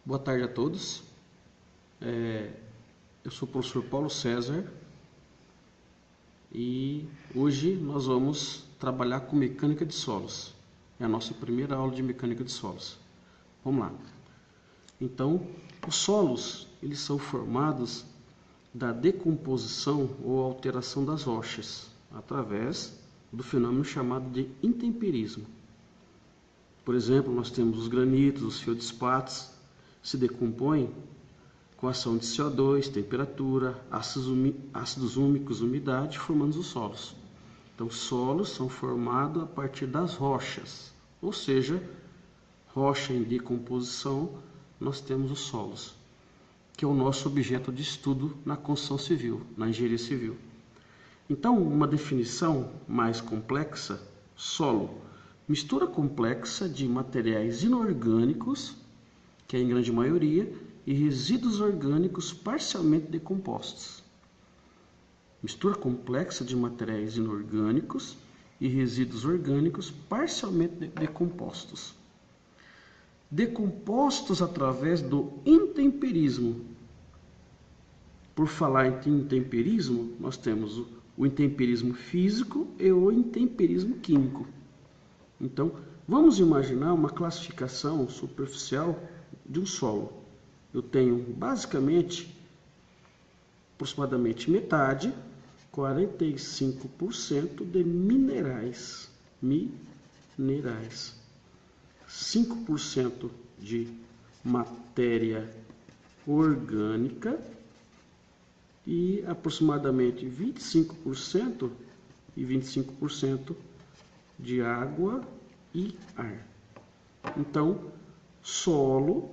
Boa tarde a todos. Eu sou o professor Paulo César e hoje nós vamos trabalhar com mecânica de solos. É a nossa primeira aula de mecânica de solos. Vamos lá. Então, os solos, eles são formados da decomposição ou alteração das rochas através do fenômeno chamado de intemperismo. Por exemplo, nós temos os granitos, os feldspatos, se decompõem com a ação de CO2, temperatura, ácidos úmicos, umidade, formando os solos. Então, os solos são formados a partir das rochas, ou seja, rocha em decomposição, nós temos os solos, que é o nosso objeto de estudo na construção civil, na engenharia civil. Então, uma definição mais complexa: solo, mistura complexa de materiais inorgânicos, que é em grande maioria, e resíduos orgânicos parcialmente decompostos. Mistura complexa de materiais inorgânicos e resíduos orgânicos parcialmente decompostos. Decompostos através do intemperismo. Por falar em intemperismo, nós temos o intemperismo físico e o intemperismo químico. Então, vamos imaginar uma classificação superficial de um solo. Eu tenho basicamente, aproximadamente metade, 45% de minerais, 5% de matéria orgânica e aproximadamente 25% de água e ar. Então, solo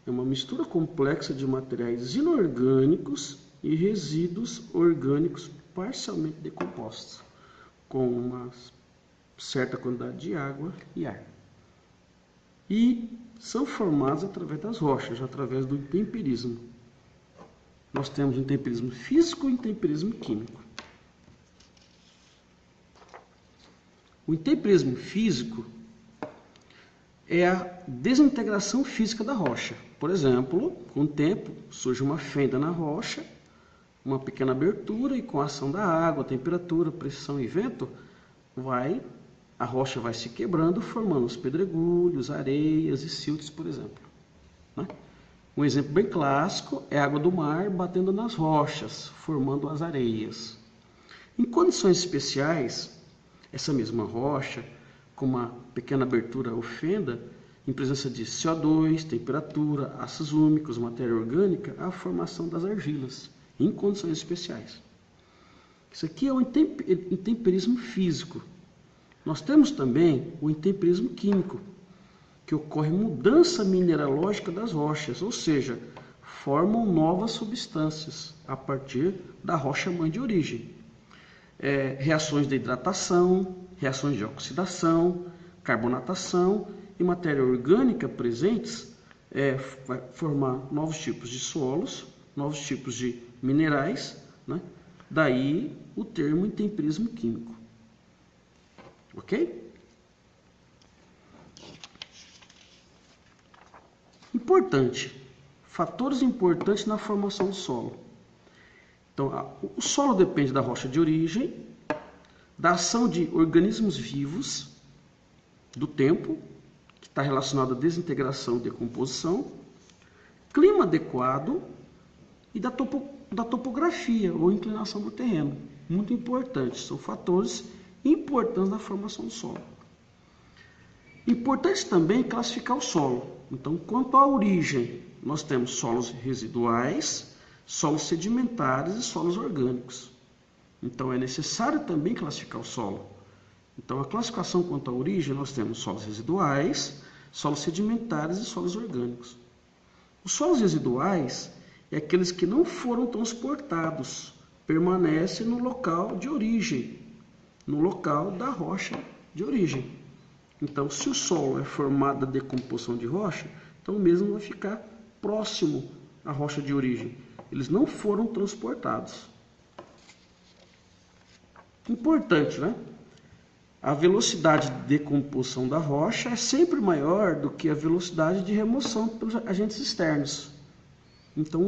é uma mistura complexa de materiais inorgânicos e resíduos orgânicos parcialmente decompostos, com uma certa quantidade de água e ar. E são formados através das rochas, através do intemperismo. Nós temos o intemperismo físico e o intemperismo químico. O intemperismo físico é a desintegração física da rocha. Por exemplo, com o tempo surge uma fenda na rocha, uma pequena abertura, e com a ação da água, temperatura, pressão e vento, a rocha vai se quebrando, formando os pedregulhos, areias e siltes, por exemplo. Um exemplo bem clássico é a água do mar batendo nas rochas, formando as areias. Em condições especiais, essa mesma rocha, com uma pequena abertura ou fenda, em presença de CO2, temperatura, ácidos úmicos, matéria orgânica, a formação das argilas, em condições especiais. Isso aqui é o intemperismo físico. Nós temos também o intemperismo químico, que ocorre mudança mineralógica das rochas, ou seja, formam novas substâncias a partir da rocha mãe de origem. Reações de hidratação, reações de oxidação, carbonatação e matéria orgânica presentes vai formar novos tipos de solos, novos tipos de minerais, Daí o termo intemperismo químico. Ok? Importante. Fatores importantes na formação do solo. Então, o solo depende da rocha de origem, da ação de organismos vivos, do tempo, que está relacionado à desintegração e decomposição, clima adequado e da topografia ou inclinação do terreno. Muito importante, são fatores importantes na formação do solo. Importante também classificar o solo. Então, quanto à origem, nós temos solos residuais, solos sedimentares e solos orgânicos. Então, é necessário também classificar o solo. Então, a classificação quanto à origem, nós temos solos residuais, solos sedimentares e solos orgânicos. Os solos residuais é aqueles que não foram transportados, permanecem no local de origem, no local da rocha de origem. Então, se o solo é formado da decomposição de rocha, então o mesmo vai ficar próximo à rocha de origem. Eles não foram transportados. Importante, né? a velocidade de decomposição da rocha é sempre maior do que a velocidade de remoção pelos agentes externos. Então,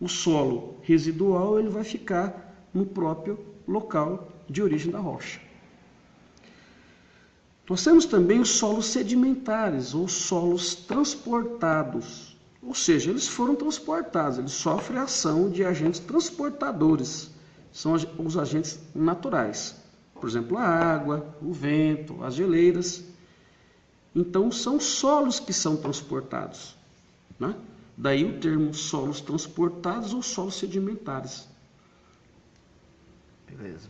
o solo residual ele vai ficar no próprio local de origem da rocha. Nós temos também os solos sedimentares ou solos transportados, ou seja, eles foram transportados, eles sofrem a ação de agentes transportadores, são os agentes naturais, por exemplo, a água, o vento, as geleiras. Então, são solos que são transportados, né? Daí o termo solos transportados ou solos sedimentares. Beleza.